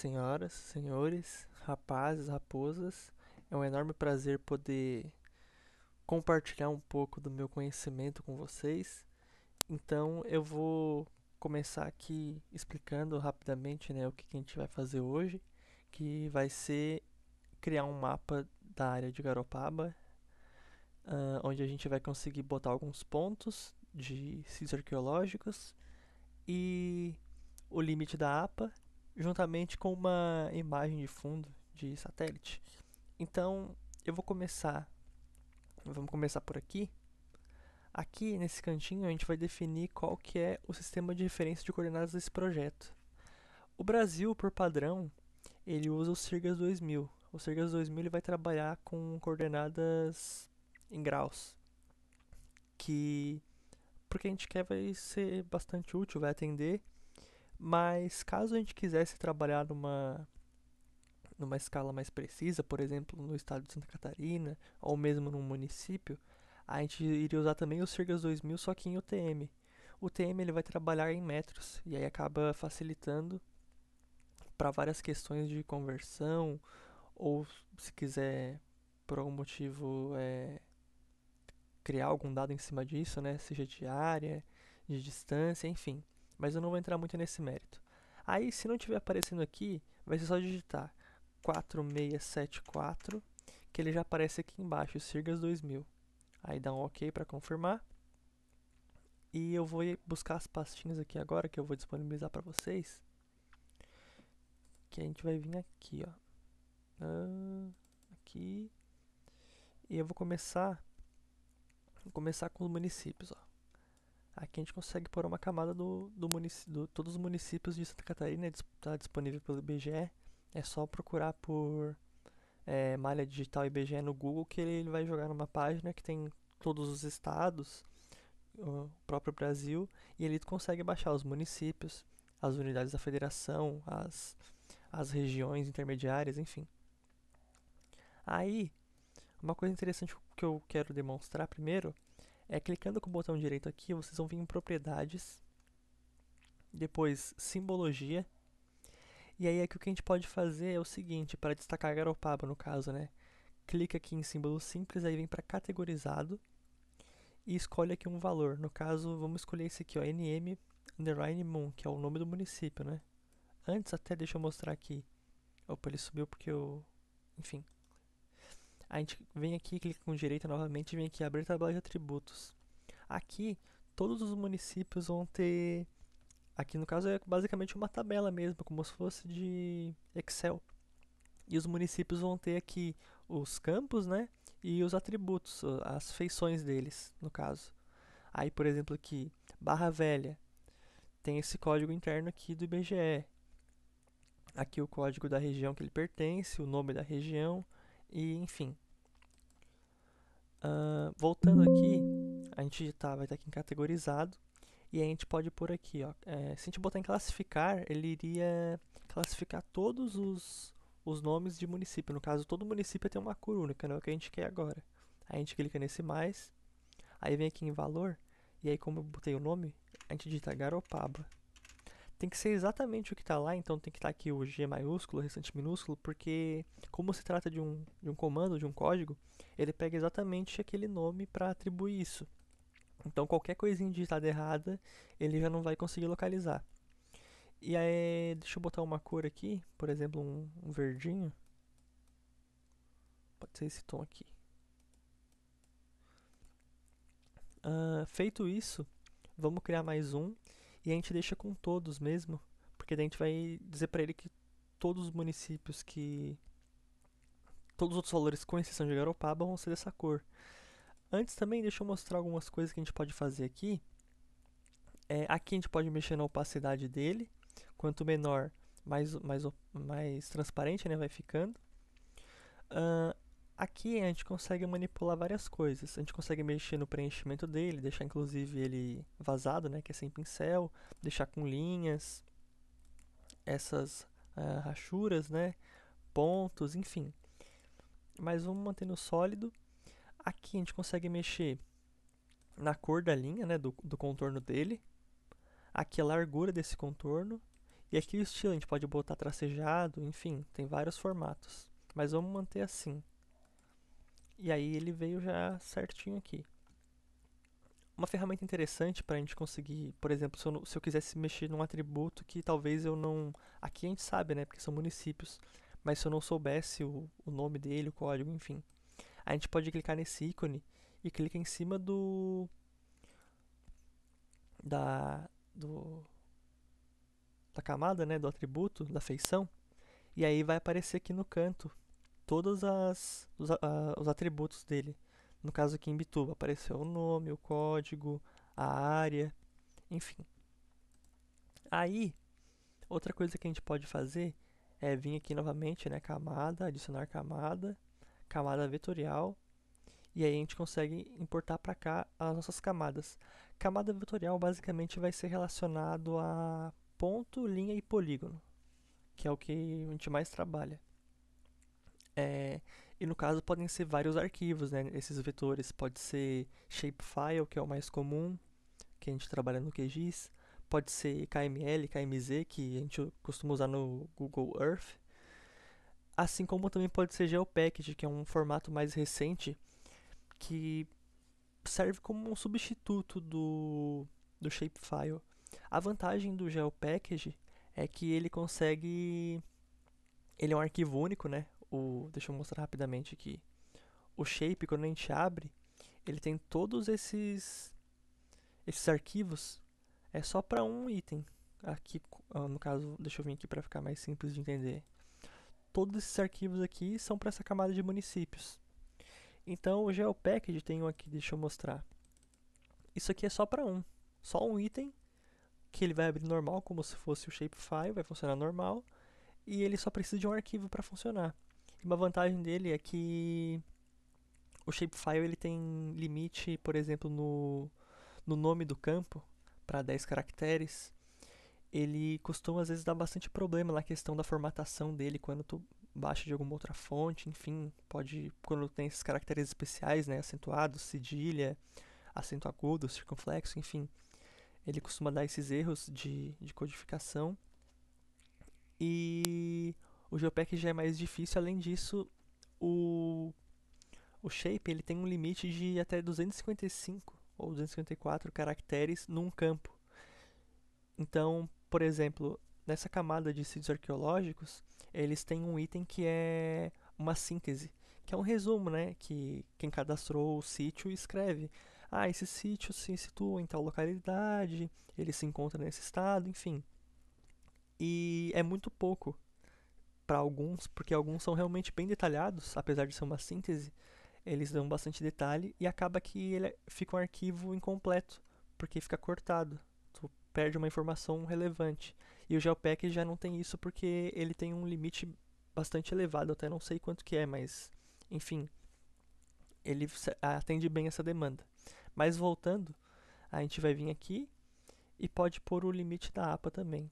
senhoras, senhores, rapazes, raposas. É um enorme prazer poder compartilhar um pouco do meu conhecimento com vocês. Então eu vou começar aqui explicando rapidamente, né, o que a gente vai fazer hoje, que vai ser criar um mapa da área de Garopaba, onde a gente vai conseguir botar alguns pontos de sítios arqueológicos e o limite da APA, juntamente com uma imagem de fundo de satélite. Então, eu vou começar. Vamos começar por aqui. Aqui nesse cantinho a gente vai definir qual que é o sistema de referência de coordenadas desse projeto. O Brasil, por padrão, ele usa o Sirgas 2000. O Sirgas 2000 ele vai trabalhar com coordenadas em graus, que porque a gente quer vai ser bastante útil, vai atender. Mas caso a gente quisesse trabalhar numa escala mais precisa, por exemplo, no estado de Santa Catarina, ou mesmo num município, a gente iria usar também o Sirgas 2000, só que em UTM. O UTM ele vai trabalhar em metros, e aí acaba facilitando para várias questões de conversão, ou se quiser, por algum motivo, criar algum dado em cima disso, né? Seja de área, de distância, enfim. Mas eu não vou entrar muito nesse mérito. Aí, se não estiver aparecendo aqui, vai ser só digitar 4674, que ele já aparece aqui embaixo, Sirgas 2000. Aí dá um OK para confirmar. E eu vou buscar as pastinhas aqui agora, que eu vou disponibilizar para vocês. Que a gente vai vir aqui, ó. Aqui. E eu vou começar com os municípios, ó. Aqui a gente consegue pôr uma camada do todos os municípios de Santa Catarina, está disponível pelo IBGE. É só procurar por malha digital IBGE no Google que ele vai jogar numa página que tem todos os estados, o próprio Brasil, e ele consegue baixar os municípios, as unidades da federação, as regiões intermediárias, enfim. Aí, uma coisa interessante que eu quero demonstrar primeiro é clicando com o botão direito aqui, vocês vão vir em propriedades, depois simbologia, e aí aqui o que a gente pode fazer é o seguinte, para destacar Garopaba no caso, né? Clica aqui em símbolo simples, aí vem para categorizado e escolhe aqui um valor. No caso, vamos escolher esse aqui, ó, NM underline Moon, que é o nome do município, né? Antes até deixa eu mostrar aqui. Opa, ele subiu porque eu... Enfim. A gente vem aqui, clica com direita novamente e vem aqui abrir tabela de atributos. Aqui, todos os municípios vão ter... Aqui no caso é basicamente uma tabela mesmo, como se fosse de Excel. E os municípios vão ter aqui os campos, né? E os atributos, as feições deles, no caso. Aí, por exemplo, aqui, Barra Velha, tem esse código interno aqui do IBGE. Aqui o código da região que ele pertence, o nome da região, e enfim. Voltando aqui, a gente vai estar aqui em categorizado, e a gente pode pôr aqui, ó, se a gente botar em classificar, ele iria classificar todos os nomes de município. No caso, todo município tem uma cor única, não é o que a gente quer agora. Aí a gente clica nesse mais, aí vem aqui em valor, e aí como eu botei o nome, a gente digita Garopaba. Tem que ser exatamente o que está lá, então tem que estar aqui o G maiúsculo, o restante minúsculo, porque como se trata de um comando, de um código, ele pega exatamente aquele nome para atribuir isso. Então qualquer coisinha digitada errada, ele já não vai conseguir localizar. E aí, deixa eu botar uma cor aqui, por exemplo, um verdinho. Pode ser esse tom aqui. Feito isso, vamos criar mais um e a gente deixa com todos mesmo, porque daí a gente vai dizer para ele que todos os municípios que todos os outros valores, com exceção de Garopaba, vão ser dessa cor. Antes também, deixa eu mostrar algumas coisas que a gente pode fazer aqui. Aqui a gente pode mexer na opacidade dele. Quanto menor, mais transparente, né, vai ficando. Aqui a gente consegue manipular várias coisas. A gente consegue mexer no preenchimento dele, deixar inclusive ele vazado, né, que é sem pincel, deixar com linhas, essas rachuras, né, pontos, enfim. Mas vamos manter no sólido. Aqui a gente consegue mexer na cor da linha, né, do contorno dele. Aqui a largura desse contorno E aqui o estilo a gente pode botar tracejado, enfim, tem vários formatos. Mas vamos manter assim. E aí ele veio já certinho aqui. Uma ferramenta interessante para a gente conseguir, por exemplo, se eu quisesse mexer num atributo que talvez eu não... Aqui a gente sabe, né, porque são municípios. Mas se eu não soubesse o nome dele, o código, enfim. A gente pode clicar nesse ícone e clica em cima da, do, da camada, né, do atributo, da feição. E aí vai aparecer aqui no canto todos os atributos dele. No caso aqui em Bituba, apareceu o nome, o código, a área, enfim. Aí, outra coisa que a gente pode fazer é vir aqui novamente, né, camada, adicionar camada, camada vetorial, e aí a gente consegue importar para cá as nossas camadas. Camada vetorial basicamente vai ser relacionado a ponto, linha e polígono, que é o que a gente mais trabalha. E no caso podem ser vários arquivos, né? Esses vetores pode ser shapefile, que é o mais comum, que a gente trabalha no QGIS, pode ser KML, KMZ, que a gente costuma usar no Google Earth, assim como também pode ser GeoPackage, que é um formato mais recente que serve como um substituto do shapefile. A vantagem do GeoPackage é que ele consegue... Ele é um arquivo único, né? Deixa eu mostrar rapidamente aqui. O shape, quando a gente abre, ele tem todos esses arquivos, é só para um item. Aqui, no caso, deixa eu vir aqui para ficar mais simples de entender. Todos esses arquivos aqui são para essa camada de municípios. Então, o GeoPackage tem um aqui, deixa eu mostrar. Isso aqui é só um item, que ele vai abrir normal, como se fosse o shapefile, vai funcionar normal, e ele só precisa de um arquivo para funcionar. E uma vantagem dele é que o shapefile ele tem limite, por exemplo, no nome do campo, para 10 caracteres. Ele costuma às vezes dar bastante problema na questão da formatação dele quando tu baixa de alguma outra fonte, enfim, pode quando tem esses caracteres especiais, né, acentuados, cedilha, acento agudo, circunflexo, enfim, ele costuma dar esses erros de codificação. E o GeoPack já é mais difícil. Além disso, o o shape ele tem um limite de até 255 ou 254 caracteres num campo. Então, por exemplo, nessa camada de sítios arqueológicos, eles têm um item que é uma síntese, que é um resumo, né? Que quem cadastrou o sítio escreve. Ah, esse sítio se situa em tal localidade, ele se encontra nesse estado, enfim. E é muito pouco para alguns, porque alguns são realmente bem detalhados, apesar de ser uma síntese, eles dão bastante detalhe e acaba que ele fica um arquivo incompleto, porque fica cortado. Tu perde uma informação relevante. E o GeoPack já não tem isso porque ele tem um limite bastante elevado, eu até não sei quanto que é, mas enfim, ele atende bem essa demanda. Mas voltando, a gente vai vir aqui e pode pôr o limite da APA também.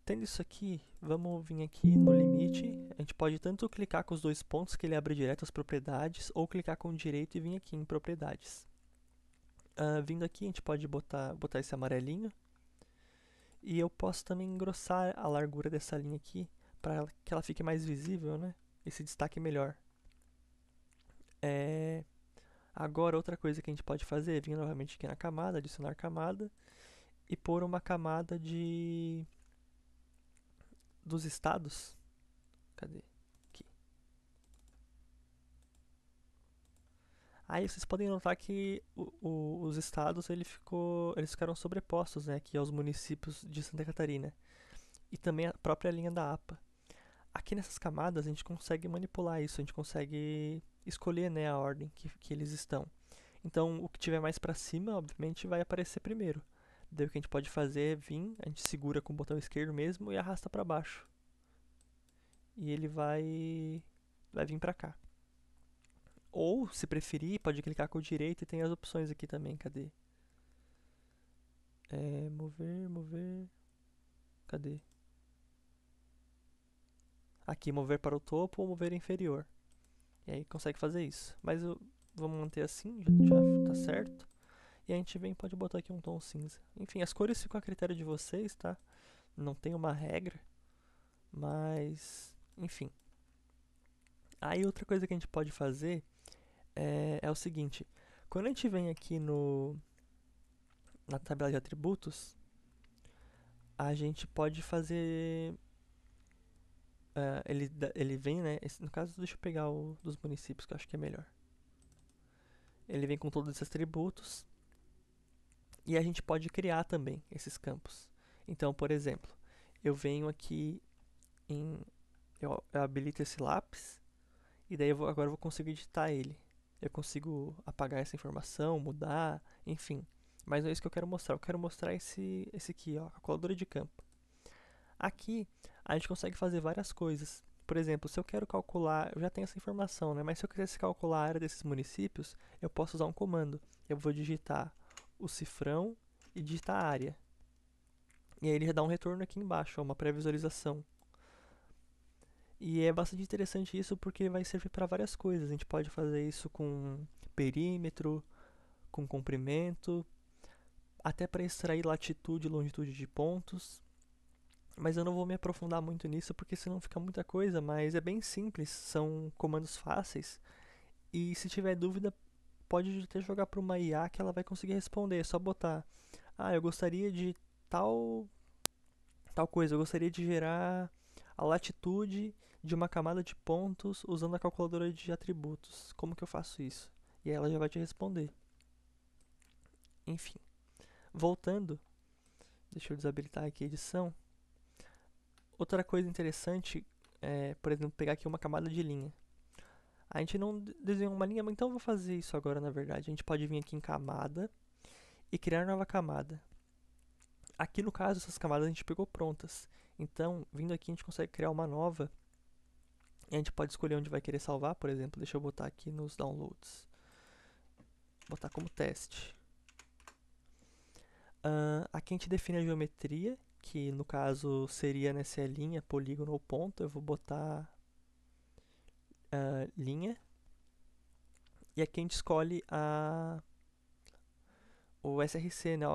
Tendo isso aqui, vamos vir aqui no limite. A gente pode tanto clicar com os dois pontos que ele abre direto as propriedades, ou clicar com o direito e vir aqui em propriedades. Vindo aqui, a gente pode botar esse amarelinho. E eu posso também engrossar a largura dessa linha aqui, para que ela fique mais visível, né? E se destaque melhor. Agora, outra coisa que a gente pode fazer é vir novamente aqui na camada, adicionar camada, e pôr uma camada dos estados. Cadê? Aqui. Aí vocês podem notar que os estados eles ficaram sobrepostos, né, aqui aos municípios de Santa Catarina. E também a própria linha da APA. Aqui nessas camadas a gente consegue manipular isso, a gente consegue escolher, né, a ordem que eles estão. Então o que tiver mais para cima, obviamente, vai aparecer primeiro. Daí o que a gente pode fazer é vir, a gente segura com o botão esquerdo mesmo e arrasta para baixo. E ele vai vir para cá. Ou, se preferir, pode clicar com o direito e tem as opções aqui também. Cadê? Mover. Cadê? Aqui, mover para o topo ou mover inferior. E aí consegue fazer isso. Mas vamos manter assim, já tá certo. E a gente vem e pode botar aqui um tom cinza. Enfim, as cores ficam a critério de vocês, tá? Não tem uma regra, mas enfim. Aí outra coisa que a gente pode fazer é o seguinte. Quando a gente vem aqui na tabela de atributos, a gente pode fazer... ele vem, né? No caso, deixa eu pegar o dos municípios, que eu acho que é melhor. Ele vem com todos esses atributos. E a gente pode criar também esses campos. Então, por exemplo, eu venho aqui em... Eu habilito esse lápis. E daí agora eu vou conseguir editar ele. Eu consigo apagar essa informação, mudar, enfim. Mas não é isso que eu quero mostrar. Eu quero mostrar esse aqui, ó, a calculadora de campo. Aqui a gente consegue fazer várias coisas. Por exemplo, se eu quero calcular, eu já tenho essa informação, né? Mas se eu quisesse calcular a área desses municípios, eu posso usar um comando. Eu vou digitar o cifrão e digitar a área. E aí ele já dá um retorno aqui embaixo, ó, uma pré-visualização. E é bastante interessante isso porque vai servir para várias coisas. A gente pode fazer isso com perímetro, com comprimento, até para extrair latitude e longitude de pontos. Mas eu não vou me aprofundar muito nisso porque senão fica muita coisa, mas é bem simples, são comandos fáceis. E se tiver dúvida, pode até jogar para uma IA que ela vai conseguir responder. É só botar: "Ah, eu gostaria de tal coisa, eu gostaria de gerar a latitude de uma camada de pontos usando a calculadora de atributos. Como que eu faço isso?" E aí ela já vai te responder. Enfim, voltando, deixa eu desabilitar aqui a edição. Outra coisa interessante é, por exemplo, pegar aqui uma camada de linha. A gente não desenhou uma linha, mas então eu vou fazer isso agora, na verdade. A gente pode vir aqui em camada e criar nova camada. Aqui no caso, essas camadas a gente pegou prontas. Então, vindo aqui, a gente consegue criar uma nova. E a gente pode escolher onde vai querer salvar, por exemplo. Deixa eu botar aqui nos downloads. Botar como teste. Aqui a gente define a geometria, que no caso seria nessa linha, polígono ou ponto. Eu vou botar linha. E aqui a gente escolhe o SRC, né?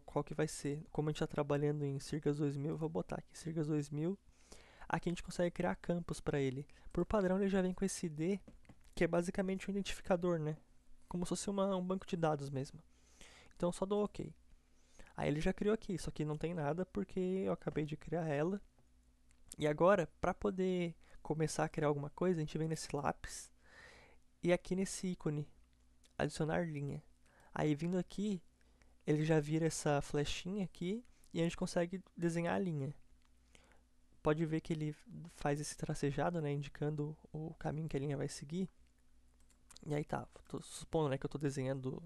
Qual que vai ser. Como a gente está trabalhando em Circas 2000, eu vou botar aqui Circas 2000. Aqui a gente consegue criar campos para ele. Por padrão, ele já vem com esse ID, que é basicamente um identificador, né? Como se fosse um banco de dados mesmo. Então, só dou OK. Aí ele já criou aqui, só que não tem nada porque eu acabei de criar ela. E agora, para poder começar a criar alguma coisa, a gente vem nesse lápis e aqui nesse ícone, adicionar linha. Aí vindo aqui, ele já vira essa flechinha aqui e a gente consegue desenhar a linha. Pode ver que ele faz esse tracejado, né, indicando o caminho que a linha vai seguir. E aí tá, tô supondo, né, que eu estou desenhando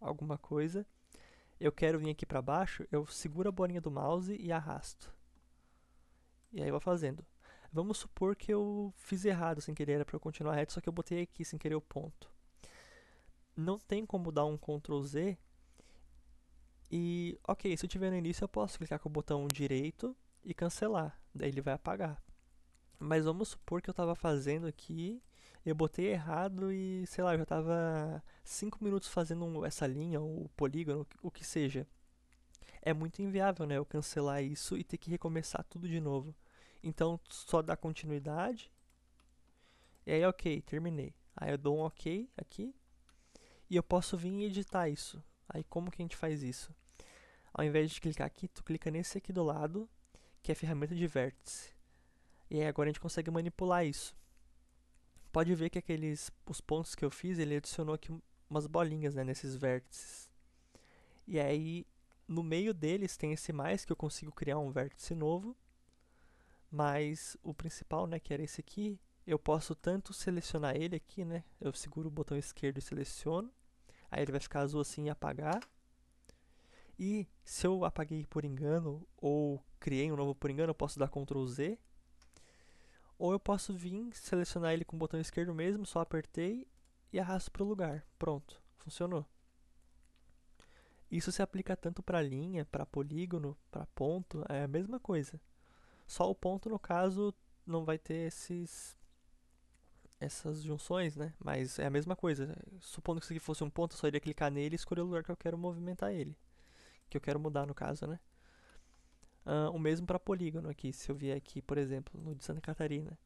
alguma coisa. Eu quero vir aqui para baixo, eu seguro a bolinha do mouse e arrasto. E aí eu vou fazendo. Vamos supor que eu fiz errado sem querer, era para eu continuar reto, só que eu botei aqui sem querer o ponto. Não tem como dar um Ctrl Z. E, ok, se eu tiver no início eu posso clicar com o botão direito e cancelar. Daí ele vai apagar. Mas vamos supor que eu estava fazendo aqui, eu botei errado e, sei lá, eu já estava 5 minutos fazendo essa linha, ou polígono, o que seja. É muito inviável, né, eu cancelar isso e ter que recomeçar tudo de novo. Então, só dá continuidade. E aí, ok, terminei. Aí eu dou um ok aqui. E eu posso vir e editar isso. Aí, como que a gente faz isso? Ao invés de clicar aqui, tu clica nesse aqui do lado, que é a ferramenta de vértice. E aí agora a gente consegue manipular isso. Pode ver que os pontos que eu fiz, ele adicionou aqui umas bolinhas, né, nesses vértices. E aí, no meio deles tem esse mais, que eu consigo criar um vértice novo. Mas o principal, né, que era esse aqui, eu posso tanto selecionar ele aqui, né, eu seguro o botão esquerdo e seleciono. Aí ele vai ficar azul assim e apagar. E se eu apaguei por engano, ou criei um novo por engano, eu posso dar Ctrl Z. Ou eu posso vir, selecionar ele com o botão esquerdo mesmo, só apertei e arrasto para o lugar. Pronto, funcionou. Isso se aplica tanto para linha, para polígono, para ponto, é a mesma coisa. Só o ponto, no caso, não vai ter essas junções, né? Mas é a mesma coisa. Supondo que isso aqui fosse um ponto, eu só iria clicar nele e escolher o lugar que eu quero movimentar ele. Que eu quero mudar, no caso, né? O mesmo para polígono aqui. Se eu vier aqui, por exemplo, no de Santa Catarina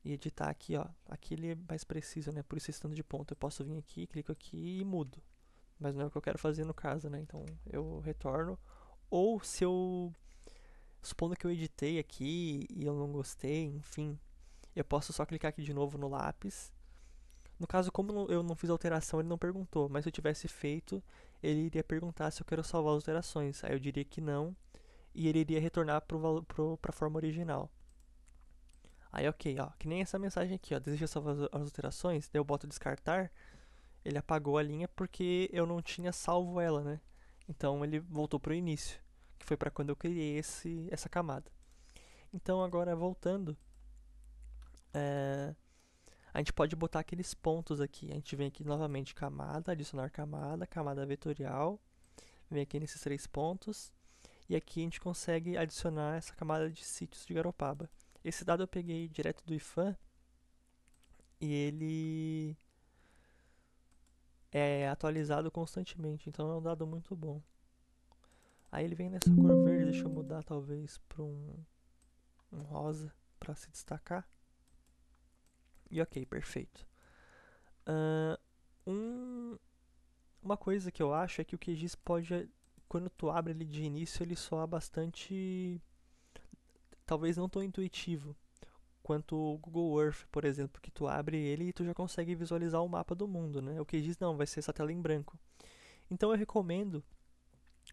e editar aqui, ó. Aqui ele é mais preciso, né? Por isso estando de ponto. Eu posso vir aqui, clico aqui e mudo. Mas não é o que eu quero fazer no caso, né? Então eu retorno. Ou se eu... Supondo que eu editei aqui e eu não gostei, enfim, eu posso só clicar aqui de novo no lápis. No caso, como eu não fiz alteração, ele não perguntou. Mas se eu tivesse feito, ele iria perguntar se eu quero salvar as alterações. Aí eu diria que não. E ele iria retornar para a forma original. Aí ok, ó. Que nem essa mensagem aqui, ó. Deseja salvar as alterações? Daí eu boto descartar. Ele apagou a linha porque eu não tinha salvo ela, né? Então ele voltou para o início. Que foi para quando eu criei essa camada. Então agora voltando. A gente pode botar aqueles pontos aqui. A gente vem aqui novamente, camada, adicionar camada, camada vetorial. Vem aqui nesses 3 pontos. E aqui a gente consegue adicionar essa camada de sítios de Garopaba. Esse dado eu peguei direto do IFAM. E ele é atualizado constantemente. Então é um dado muito bom. Aí ele vem nessa cor verde. Deixa eu mudar talvez para um rosa para se destacar. E ok, perfeito. Uma coisa que eu acho é que o QGIS pode, quando tu abre ele de início, ele soa bastante, talvez não tão intuitivo quanto o Google Earth, por exemplo, que tu abre ele e tu já consegue visualizar o mapa do mundo, né? O QGIS não, vai ser essa tela em branco. Então eu recomendo,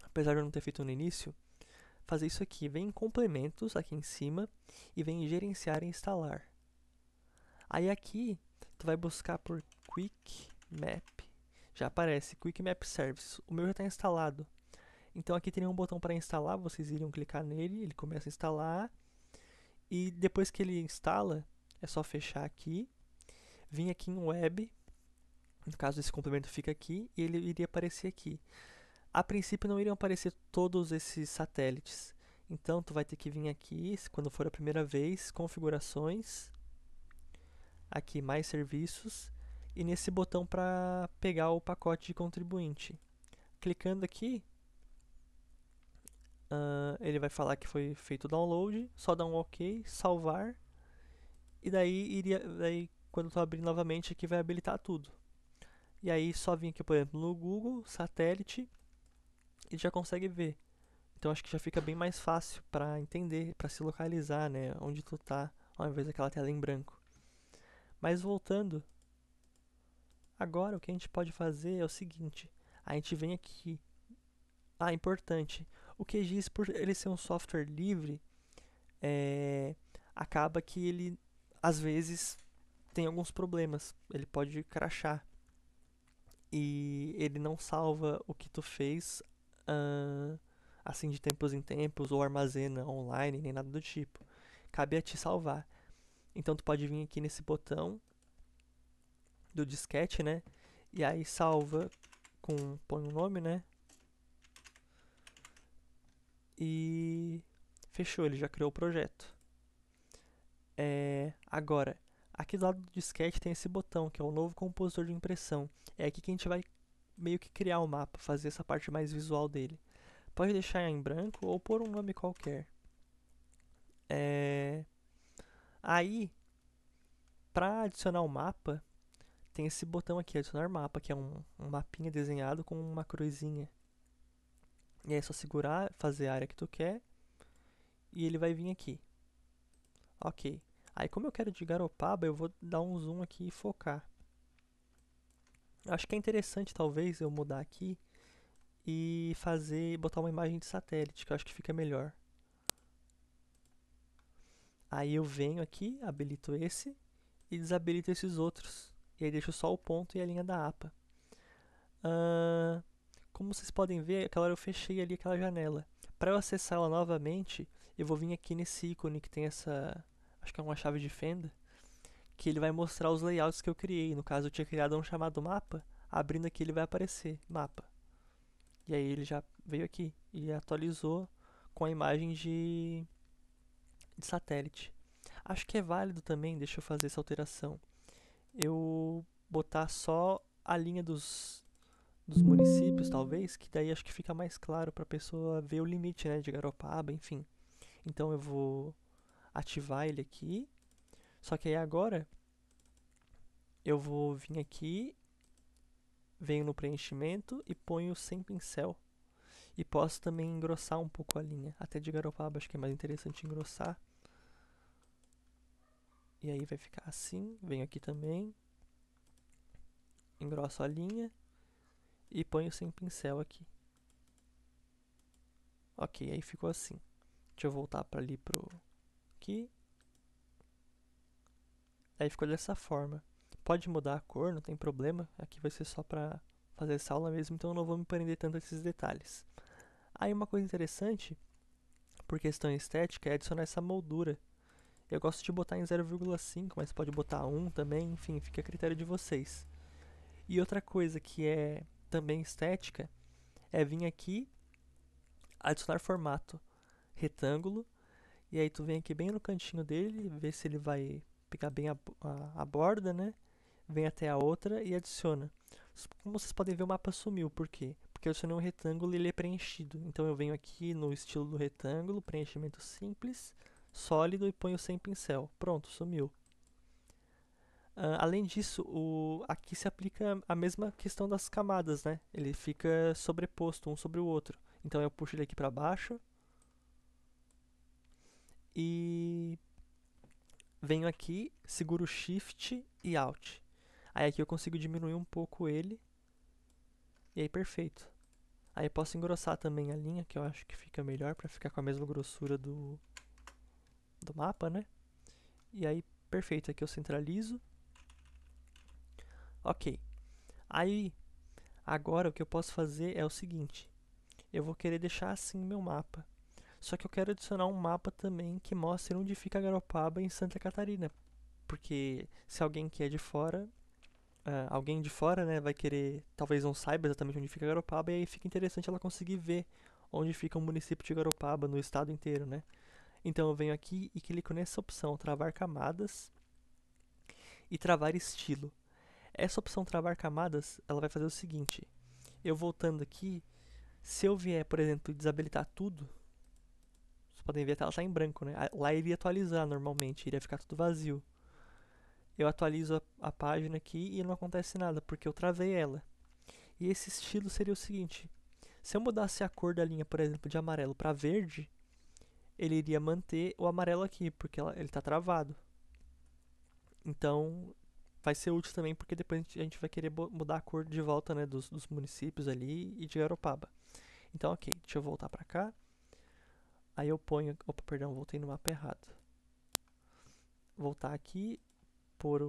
apesar de eu não ter feito no início, fazer isso aqui. Vem em complementos aqui em cima e vem em gerenciar e instalar. Aí aqui tu vai buscar por Quick Map. Já aparece Quick Map Service. O meu já está instalado. Então aqui teria um botão para instalar, vocês iriam clicar nele, ele começa a instalar. E depois que ele instala, é só fechar aqui, vir aqui em Web, no caso esse complemento fica aqui, e ele iria aparecer aqui. A princípio não iriam aparecer todos esses satélites. Então tu vai ter que vir aqui, quando for a primeira vez, configurações, aqui mais serviços, e nesse botão para pegar o pacote de contribuinte. Clicando aqui, ele vai falar que foi feito o download, só dá um OK, salvar, e daí quando tu abrir novamente aqui vai habilitar tudo. E aí só vir aqui, por exemplo, no Google, satélite, e já consegue ver. Então acho que já fica bem mais fácil para entender, para se localizar, né, onde tu tá, ao invés daquela tela em branco. Mas voltando, agora o que a gente pode fazer é o seguinte, a gente vem aqui. Importante, o QGIS, por ele ser um software livre, acaba que ele, às vezes, tem alguns problemas. Ele pode crashar. E ele não salva o que tu fez assim de tempos em tempos, ou armazena online, nem nada do tipo. Cabe a te salvar. Então tu pode vir aqui nesse botão do disquete, né? E aí salva põe um nome, né? E fechou, ele já criou o projeto. Agora, aqui do lado do disquete tem esse botão, que é o novo compositor de impressão. É aqui que a gente vai meio que criar o mapa, fazer essa parte mais visual dele. Pode deixar em branco ou pôr um nome qualquer. Aí, para adicionar o mapa, tem esse botão aqui, adicionar mapa, que é um mapinha desenhado com uma cruzinha. E aí é só segurar, fazer a área que tu quer, e ele vai vir aqui. Ok. Aí como eu quero de Garopaba, eu vou dar um zoom aqui e focar. Acho que é interessante talvez eu mudar aqui e botar uma imagem de satélite, que eu acho que fica melhor. Aí eu venho aqui, habilito esse e desabilito esses outros. E aí deixo só o ponto e a linha da APA. Como vocês podem ver, aquela hora eu fechei ali aquela janela. Para eu acessar ela novamente, eu vou vir aqui nesse ícone que tem essa, acho que é uma chave de fenda, que ele vai mostrar os layouts que eu criei. No caso, eu tinha criado um chamado mapa, abrindo aqui ele vai aparecer, mapa. E aí ele já veio aqui e atualizou com a imagem de satélite. Acho que é válido também, deixa eu fazer essa alteração. eu botar só a linha dos municípios, talvez, que daí acho que fica mais claro para a pessoa ver o limite, né, de Garopaba, enfim. Então eu vou ativar ele aqui. Só que aí agora eu vou vir aqui, venho no preenchimento e ponho sem pincel. E posso também engrossar um pouco a linha. Até de Garopaba acho que é mais interessante engrossar. E aí vai ficar assim. Venho aqui também, engrosso a linha e ponho sem pincel aqui. Ok, aí ficou assim. Deixa eu voltar para ali pro aqui. Aí ficou dessa forma. Pode mudar a cor, não tem problema. Aqui vai ser só para fazer essa aula mesmo, então eu não vou me prender tanto a esses detalhes. Aí uma coisa interessante, por questão estética, é adicionar essa moldura. Eu gosto de botar em 0,5, mas pode botar 1 também, enfim, fica a critério de vocês. E outra coisa que é também estética é vir aqui, adicionar formato retângulo, e aí tu vem aqui bem no cantinho dele, ver se ele vai pegar bem a borda, né? Vem até a outra e adiciona. Como vocês podem ver, o mapa sumiu. Por quê? Porque eu adicionei um retângulo e ele é preenchido. Então eu venho aqui no estilo do retângulo, preenchimento simples, sólido e ponho sem pincel. Pronto, sumiu. Além disso, aqui se aplica a mesma questão das camadas, né? Ele fica sobreposto um sobre o outro. Então eu puxo ele aqui para baixo e venho aqui, seguro Shift e Alt. Aí aqui eu consigo diminuir um pouco ele e aí perfeito. Aí eu posso engrossar também a linha, que eu acho que fica melhor para ficar com a mesma grossura do mapa, né? E aí perfeito, aqui eu centralizo. Ok. Aí agora o que eu posso fazer é o seguinte. Eu vou querer deixar assim meu mapa. Só que eu quero adicionar um mapa também que mostre onde fica Garopaba em Santa Catarina. Porque se alguém que é de fora, alguém de fora, né, vai querer, talvez não saiba exatamente onde fica Garopaba, e aí fica interessante ela conseguir ver onde fica o município de Garopaba no estado inteiro, né? Então eu venho aqui e clico nessa opção, travar camadas e travar estilo. Essa opção travar camadas, ela vai fazer o seguinte, eu voltando aqui, se eu vier, por exemplo, desabilitar tudo, vocês podem ver que ela está em branco, né? Lá iria atualizar normalmente, iria ficar tudo vazio. Eu atualizo a página aqui e não acontece nada, porque eu travei ela. E esse estilo seria o seguinte, se eu mudasse a cor da linha, por exemplo, de amarelo para verde, ele iria manter o amarelo aqui, porque ele está travado. Então, vai ser útil também, porque depois a gente vai querer mudar a cor de volta, né, dos municípios ali e de Garopaba. Então, ok, deixa eu voltar para cá. Aí eu ponho, opa, perdão, voltei no mapa errado. Voltar aqui, pôr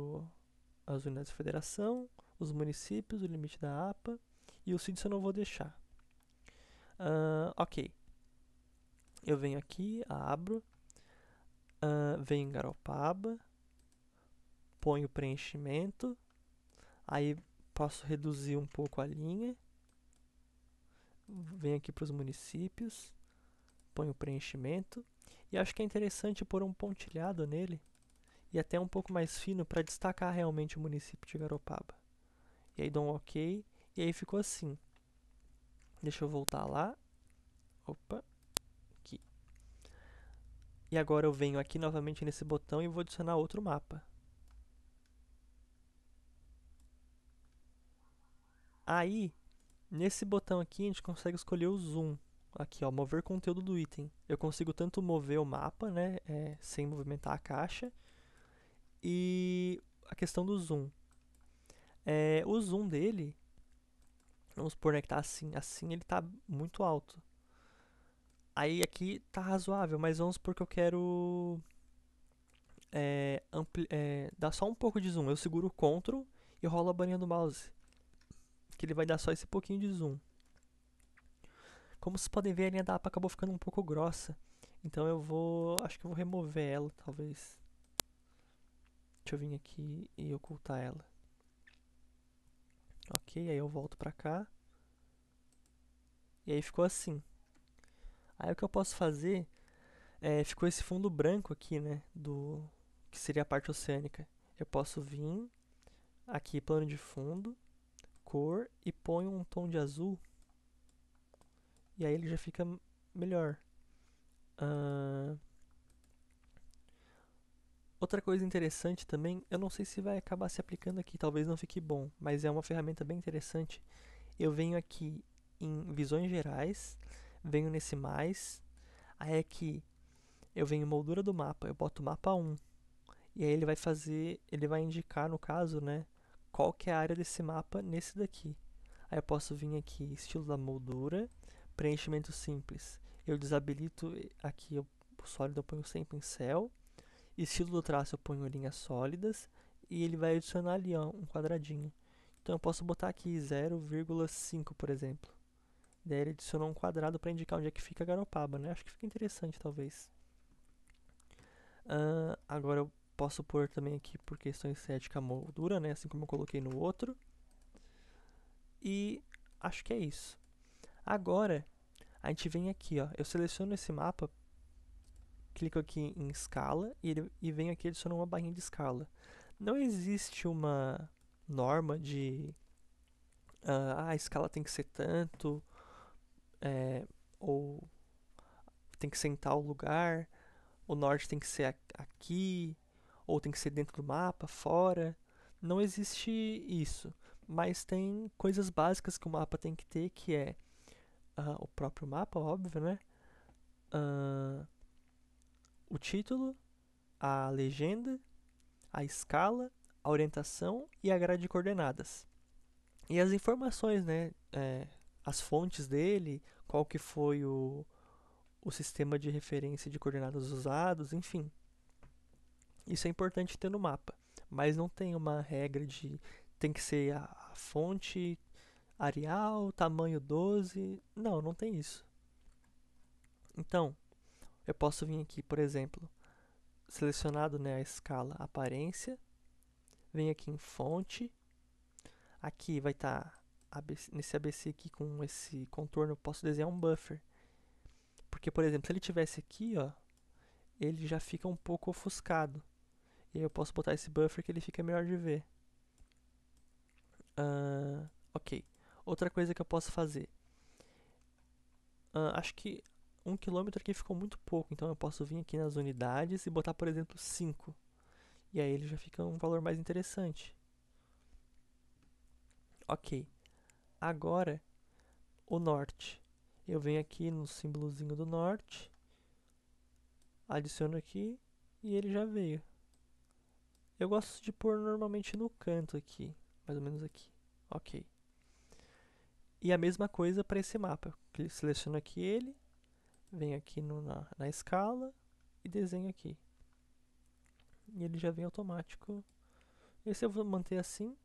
as unidades de federação, os municípios, o limite da APA e o sítios eu não vou deixar. Ok, eu venho aqui, abro, venho em Garopaba, ponho preenchimento, aí posso reduzir um pouco a linha, venho aqui para os municípios, ponho preenchimento, e acho que é interessante pôr um pontilhado nele, e até um pouco mais fino para destacar realmente o município de Garopaba. E aí dou um ok, e aí ficou assim. Deixa eu voltar lá, opa, aqui. E agora eu venho aqui novamente nesse botão e vou adicionar outro mapa. Aí, nesse botão aqui, a gente consegue escolher o zoom. Aqui, ó, mover conteúdo do item. Eu consigo tanto mover o mapa, né, sem movimentar a caixa, e a questão do zoom. O zoom dele, vamos supor, né, que tá assim, assim ele tá muito alto. Aí aqui tá razoável, mas vamos supor que eu quero dar só um pouco de zoom. Eu seguro o Ctrl e rolo a baninha do mouse, que ele vai dar só esse pouquinho de zoom. Como vocês podem ver, a linha da APA acabou ficando um pouco grossa. Então acho que eu vou remover ela, talvez. Deixa eu vir aqui e ocultar ela. Ok, aí eu volto pra cá. E aí ficou assim. Aí o que eu posso fazer ficou esse fundo branco aqui, né, que seria a parte oceânica. Eu posso vir, aqui plano de fundo, cor e ponho um tom de azul. E aí ele já fica melhor. Outra coisa interessante também, eu não sei se vai acabar se aplicando aqui, talvez não fique bom, mas é uma ferramenta bem interessante. Eu venho aqui em visões gerais, venho nesse mais, aí aqui eu venho em moldura do mapa, eu boto mapa 1, e aí ele vai indicar no caso, né, qual que é a área desse mapa nesse daqui. Aí eu posso vir aqui, estilo da moldura, preenchimento simples. Eu desabilito aqui, o sólido eu ponho sem pincel. Estilo do traço eu ponho linhas sólidas. E ele vai adicionar ali, ó, um quadradinho. Então eu posso botar aqui 0,5, por exemplo. Daí ele adicionou um quadrado para indicar onde é que fica Garopaba, né? Acho que fica interessante, talvez. Agora eu posso pôr também aqui, por questão estética, a moldura, né? Assim como eu coloquei no outro. E acho que é isso. Agora, a gente vem aqui, ó. Eu seleciono esse mapa, clico aqui em escala e venho aqui adicionar uma barrinha de escala. Não existe uma norma de a escala tem que ser tanto, ou tem que ser em tal lugar, o norte tem que ser aqui, ou tem que ser dentro do mapa, fora. Não existe isso, mas tem coisas básicas que o mapa tem que ter, que é o próprio mapa, óbvio, né? O título, a legenda, a escala, a orientação e a grade de coordenadas. E as informações, né? As fontes dele, qual que foi o sistema de referência de coordenadas usados, enfim. Isso é importante ter no mapa, mas não tem uma regra de tem que ser a fonte Arial, tamanho 12. Não, não tem isso. Então, eu posso vir aqui, por exemplo, selecionado, né, a escala aparência, venho aqui em fonte, aqui vai estar nesse ABC aqui com esse contorno, eu posso desenhar um buffer. Porque, por exemplo, se ele tivesse aqui, ó, ele já fica um pouco ofuscado. E aí eu posso botar esse buffer que ele fica melhor de ver. Ok. Outra coisa que eu posso fazer. Acho que 1 km aqui ficou muito pouco, então eu posso vir aqui nas unidades e botar, por exemplo, 5. E aí ele já fica um valor mais interessante. Ok. Agora, o norte. Eu venho aqui no símbolozinho do norte, adiciono aqui e ele já veio. Eu gosto de pôr normalmente no canto aqui, mais ou menos aqui. Ok. E a mesma coisa para esse mapa. Seleciono aqui ele, venho aqui na escala e desenho aqui. E ele já vem automático. Esse eu vou manter assim.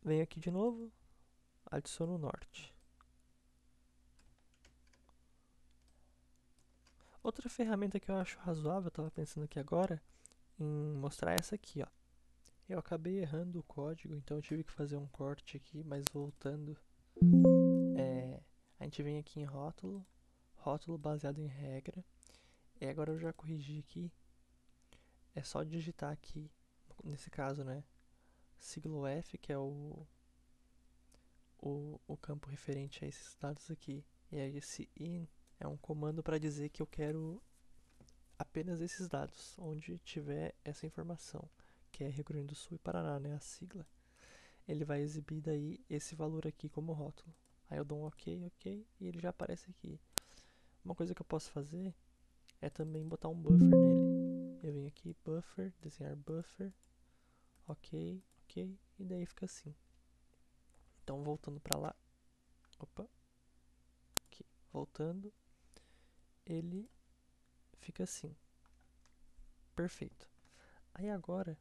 Venho aqui de novo, adiciono o norte. Outra ferramenta que eu acho razoável, eu estava pensando aqui agora, em mostrar essa aqui, ó. Eu acabei errando o código, então eu tive que fazer um corte aqui, mas voltando. A gente vem aqui em rótulo, rótulo baseado em regra. E agora eu já corrigi aqui. É só digitar aqui, nesse caso, né? Sigla F, que é o campo referente a esses dados aqui. E aí esse in é um comando para dizer que eu quero apenas esses dados, onde tiver essa informação, que é Rio Grande do Sul e Paraná, né, a sigla. Ele vai exibir daí esse valor aqui como rótulo. Aí eu dou um ok, ok, e ele já aparece aqui. Uma coisa que eu posso fazer é também botar um buffer nele. Eu venho aqui, buffer, desenhar buffer, ok, ok, e daí fica assim. Então voltando para lá, opa, aqui, voltando, ele fica assim. Perfeito. Aí agora,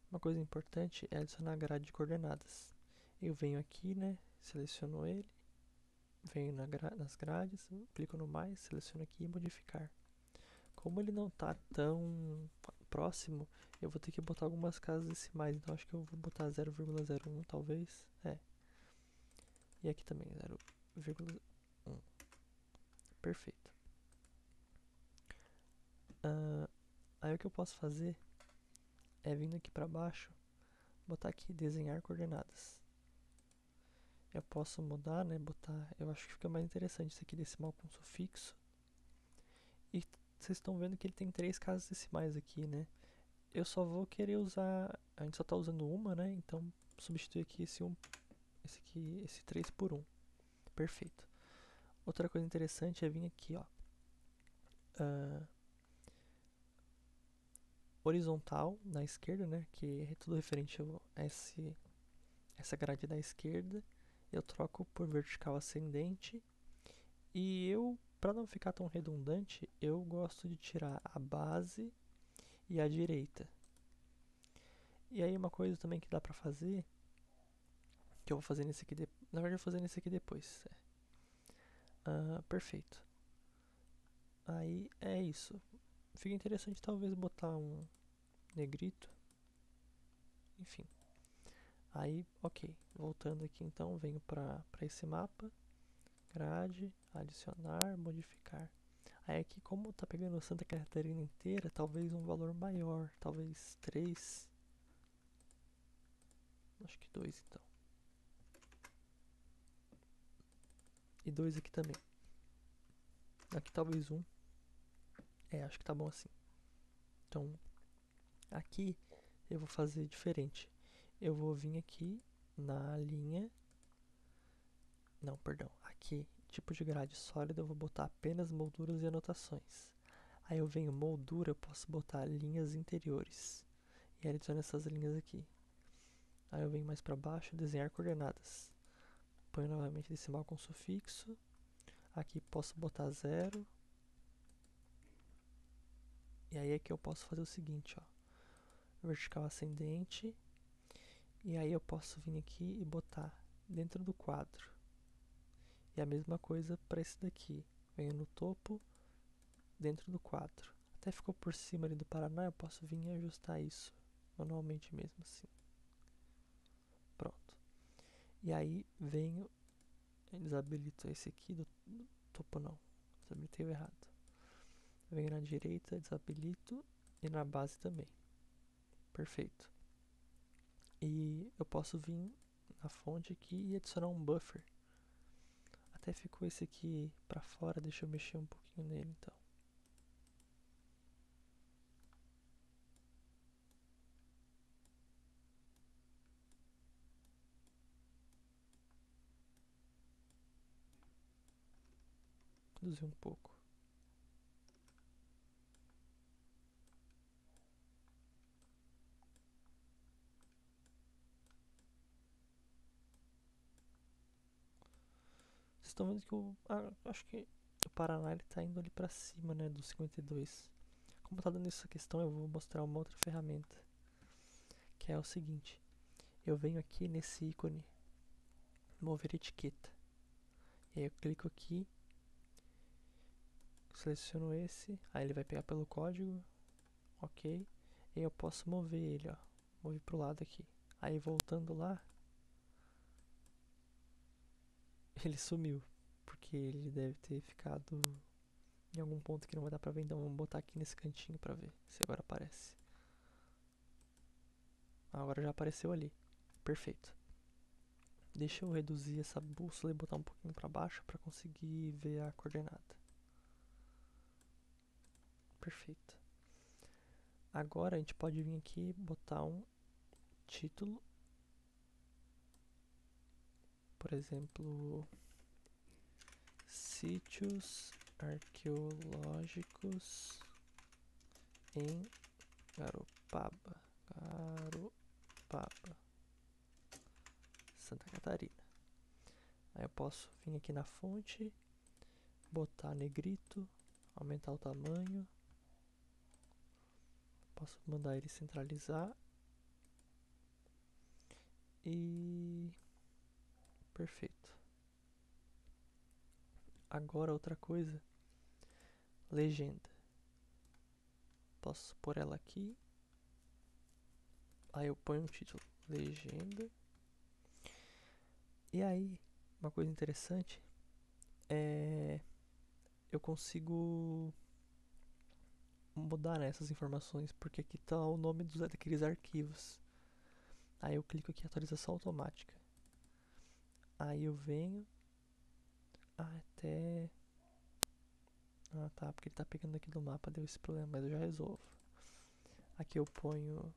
uma coisa importante é adicionar a grade de coordenadas. Eu venho aqui, né, seleciono ele, venho nas grades, clico no mais, seleciono aqui e modificar. Como ele não está tão próximo, eu vou ter que botar algumas casas decimais, então acho que eu vou botar 0,01 talvez. E aqui também 0,1. Perfeito. Aí o que eu posso fazer é vindo aqui para baixo, botar aqui, desenhar coordenadas. Eu posso mudar, né, eu acho que fica mais interessante isso aqui, decimal com sufixo. E vocês estão vendo que ele tem 3 casas decimais aqui, né? Eu só vou querer usar, a gente só tá usando uma, né? Então substituir aqui esse 3 por 1. Perfeito. Outra coisa interessante é vir aqui, ó. Horizontal na esquerda, né? Que é tudo referente a essa grade da esquerda. Eu troco por vertical ascendente. E para não ficar tão redundante, eu gosto de tirar a base e a direita. E aí uma coisa também que dá pra fazer, que eu vou fazer nesse aqui, na verdade eu vou fazer nesse aqui depois. Perfeito. Aí é isso. Fica interessante talvez botar um negrito. Enfim. Aí, ok. Voltando aqui então, venho para esse mapa. Grade, adicionar, modificar. Aí aqui, como tá pegando Santa Catarina inteira, talvez um valor maior. Talvez 3. Acho que 2 então. E 2 aqui também. Aqui talvez 1. Acho que tá bom assim. Então, aqui eu vou fazer diferente. Eu vou vir aqui na linha. Não, perdão. Aqui, tipo de grade sólida, eu vou botar apenas molduras e anotações. Aí eu venho moldura, eu posso botar linhas interiores. E adiciono essas linhas aqui. Aí eu venho mais para baixo, desenhar coordenadas. Ponho novamente decimal com sufixo. Aqui posso botar 0. E aí é que eu posso fazer o seguinte, ó. Vertical ascendente. E aí eu posso vir aqui e botar dentro do quadro. E a mesma coisa para esse daqui. Venho no topo, dentro do quadro. Até ficou por cima ali do Paraná, eu posso vir e ajustar isso manualmente mesmo assim. Pronto. E aí venho, desabilito esse aqui do topo não. Desabilitei o errado. Venho na direita, desabilito e na base também. Perfeito. E eu posso vir na fonte aqui e adicionar um buffer. Até ficou esse aqui pra fora, deixa eu mexer um pouquinho nele então. Reduzir um pouco. Vocês estão vendo que acho que o Paraná ele tá indo ali pra cima, né, do 52. Como tá dando essa questão, eu vou mostrar uma outra ferramenta, que é o seguinte. Eu venho aqui nesse ícone, mover etiqueta. E aí eu clico aqui, seleciono esse, aí ele vai pegar pelo código, ok. E aí eu posso mover ele, ó, mover pro lado aqui. Aí voltando lá, ele sumiu, porque ele deve ter ficado em algum ponto que não vai dar pra ver, então vamos botar aqui nesse cantinho pra ver se agora aparece. Agora já apareceu ali. Perfeito. Deixa eu reduzir essa bússola e botar um pouquinho pra baixo pra conseguir ver a coordenada. Perfeito. Agora a gente pode vir aqui e botar um título. Por exemplo, sítios arqueológicos em Garopaba, Santa Catarina. Aí eu posso vir aqui na fonte, botar negrito, aumentar o tamanho. Posso mandar ele centralizar. E perfeito. Agora outra coisa, legenda. Posso pôr ela aqui. Aí eu ponho um título, legenda. E aí, uma coisa interessante é eu consigo mudar, né, essas informações, porque aqui tá o nome daqueles arquivos. Aí eu clico aqui em atualização automática. Aí eu venho até... Ah tá, porque ele tá pegando aqui do mapa, deu esse problema, mas eu já resolvo. Aqui eu ponho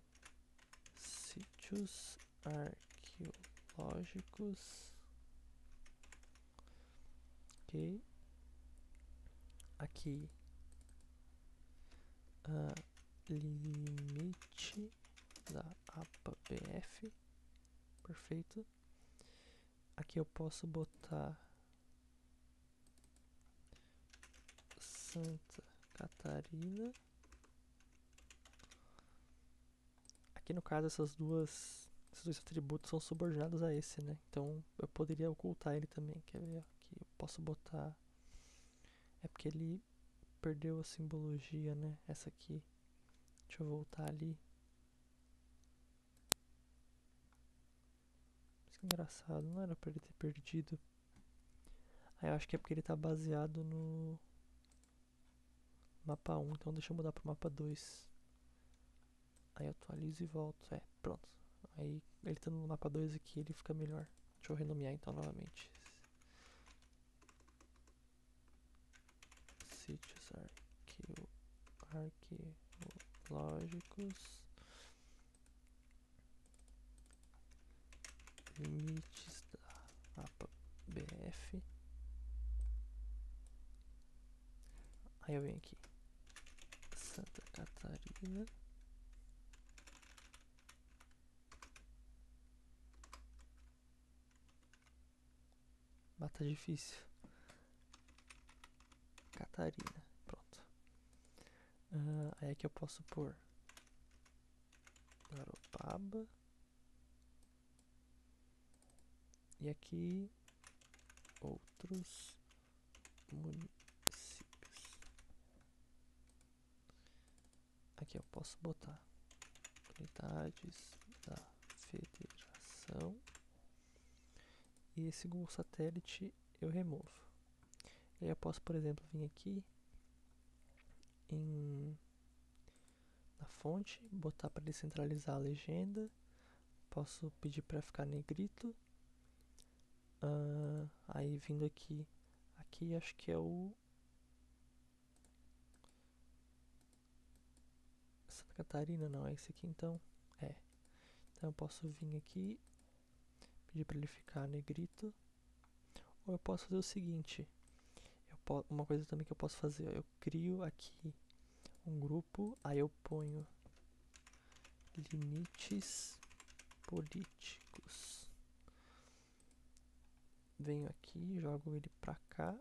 sítios arqueológicos. Ok. Aqui limite da APA BF. Perfeito. Aqui eu posso botar Santa Catarina. Aqui no caso esses dois atributos são subordinados a esse, né? Então eu poderia ocultar ele também. Quer ver? Aqui eu posso botar... É porque ele perdeu a simbologia, né? Essa aqui. Deixa eu voltar ali. Isso é engraçado, não era pra ele ter perdido. Aí eu acho que é porque ele tá baseado no mapa 1, então deixa eu mudar pro mapa 2. Aí eu atualizo e volto. É, pronto. Aí ele tá no mapa 2 aqui, ele fica melhor. Deixa eu renomear então novamente. Sítios arqueológicos. Limites da mapa BF. Aí eu venho aqui. Santa Catarina. Mas tá difícil. Catarina. Pronto. Aí aqui eu posso pôr Garopaba. E aqui outros municípios. Aqui eu posso botar unidades da federação. E esse Google Satélite eu removo. E aí eu posso, por exemplo, vir aqui na fonte, botar para ele centralizar a legenda. Posso pedir para ficar negrito. Aí vindo aqui acho que é o Santa Catarina, não, é esse aqui então. É. Então eu posso vir aqui, pedir para ele ficar negrito. Ou eu posso fazer o seguinte, uma coisa também que eu posso fazer, eu crio aqui um grupo, aí eu ponho limites políticos. Venho aqui, jogo ele pra cá,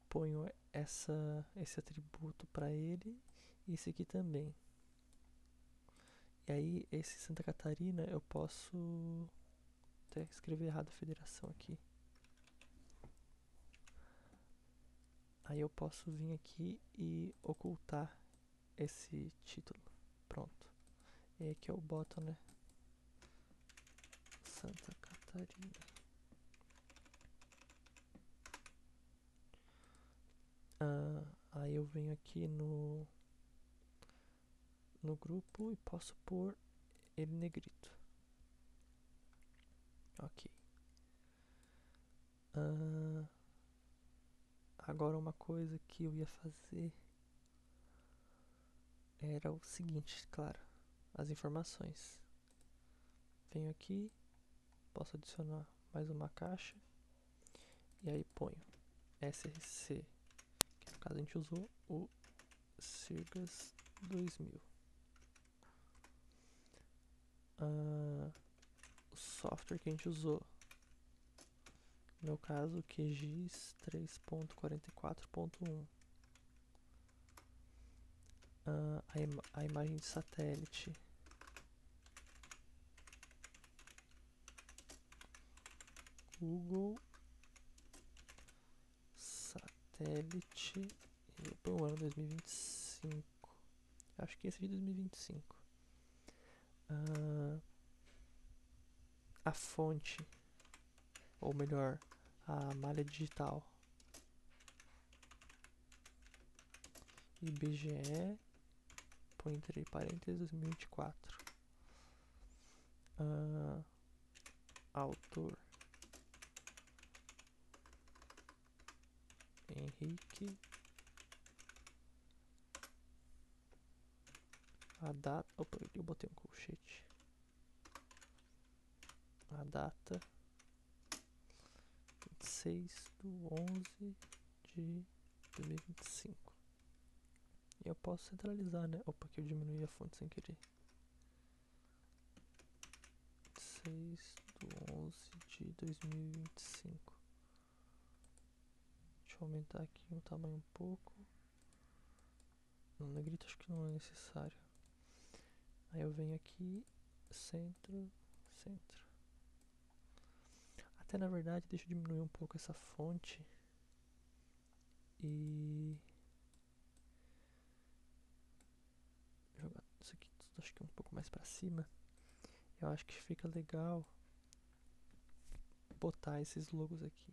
ponho esse atributo pra ele e esse aqui também. E aí esse Santa Catarina eu posso até escrever errado a federação aqui. Aí eu posso vir aqui e ocultar esse título. Pronto. E aí aqui eu boto, né? Santa Catarina. Aí eu venho aqui no grupo e posso pôr ele negrito. Ok. Agora uma coisa que eu ia fazer era o seguinte, claro, as informações. Venho aqui, posso adicionar mais uma caixa e aí ponho SRC, que no caso a gente usou o Sirgas 2000. O software que a gente usou, no meu caso QGIS 3.44.1. A imagem de satélite, Google Satélite, para o ano 2025. Acho que esse é de 2025. A fonte, ou melhor, a malha digital, IBGE, põe entre parênteses 2024. autor Henrique, a data, opa, eu botei um colchete, a data 26/11/2025. E eu posso centralizar, né? Opa, que eu diminuí a fonte sem querer. 6/11/2025. Deixa eu aumentar aqui o tamanho um pouco. No negrito acho que não é necessário. Aí eu venho aqui, centro, centro. Até na verdade, deixa eu diminuir um pouco essa fonte. E jogar isso aqui tudo, acho que um pouco mais pra cima. Eu acho que fica legal botar esses logos aqui.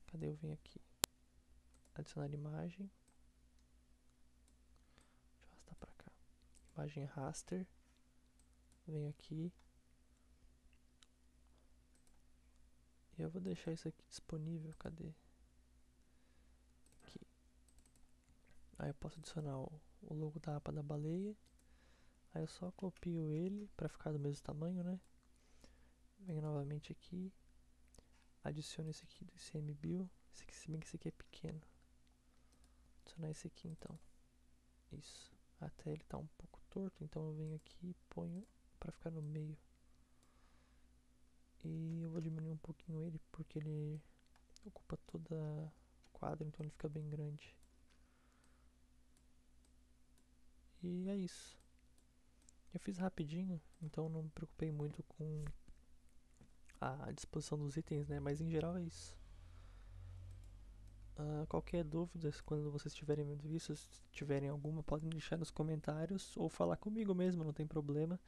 Cadê? Eu venho aqui, adicionar imagem. Deixa eu arrastar pra cá. Imagem raster. Venho aqui. E eu vou deixar isso aqui disponível. Cadê? Aqui. Aí eu posso adicionar o logo da APA da baleia. Aí eu só copio ele para ficar do mesmo tamanho, né? Venho novamente aqui. Adiciono esse aqui do ICMBio. Esse aqui, se bem que esse aqui é pequeno. Adicionar esse aqui então. Isso. Até ele tá um pouco torto, então eu venho aqui e ponho para ficar no meio. E eu vou diminuir um pouquinho ele porque ele ocupa toda a quadra, então ele fica bem grande. E é isso. Eu fiz rapidinho, então não me preocupei muito com a disposição dos itens, né? Mas em geral é isso. Qualquer dúvida, quando vocês estiverem vendo isso, se tiverem alguma, podem deixar nos comentários ou falar comigo mesmo, não tem problema.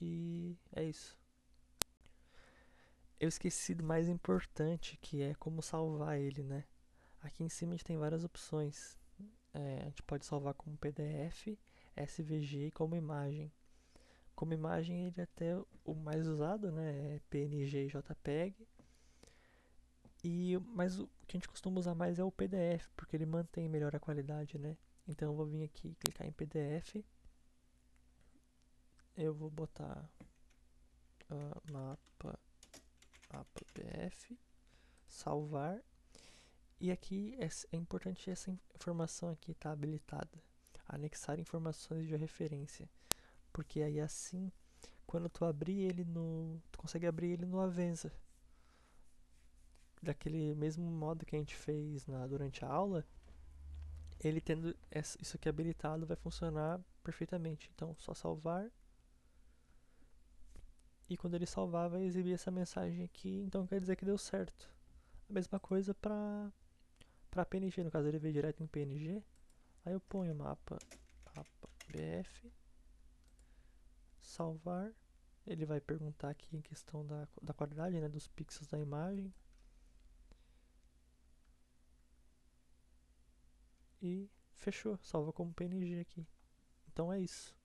E é isso. Eu esqueci do mais importante, que é como salvar ele, né? Aqui em cima a gente tem várias opções. A gente pode salvar como PDF, SVG e como imagem. Como imagem ele é até o mais usado, né? É PNG e JPEG. Mas o que a gente costuma usar mais é o PDF, porque ele mantém melhor a qualidade, né? Então eu vou vir aqui, clicar em PDF. Eu vou botar mapa APF, salvar. E aqui é importante essa informação aqui estar habilitada. Anexar informações de referência. Porque aí assim, quando tu abrir ele no... Tu consegue abrir ele no Avenza. Daquele mesmo modo que a gente fez durante a aula, ele tendo isso aqui habilitado vai funcionar perfeitamente. Então, só salvar. E quando ele salvar, vai exibir essa mensagem aqui. Então, quer dizer que deu certo. A mesma coisa para PNG. No caso, ele veio direto em PNG. Aí eu ponho o mapa BF. Salvar. Ele vai perguntar aqui em questão da qualidade, né, dos pixels da imagem. E fechou. Salva como PNG aqui. Então é isso.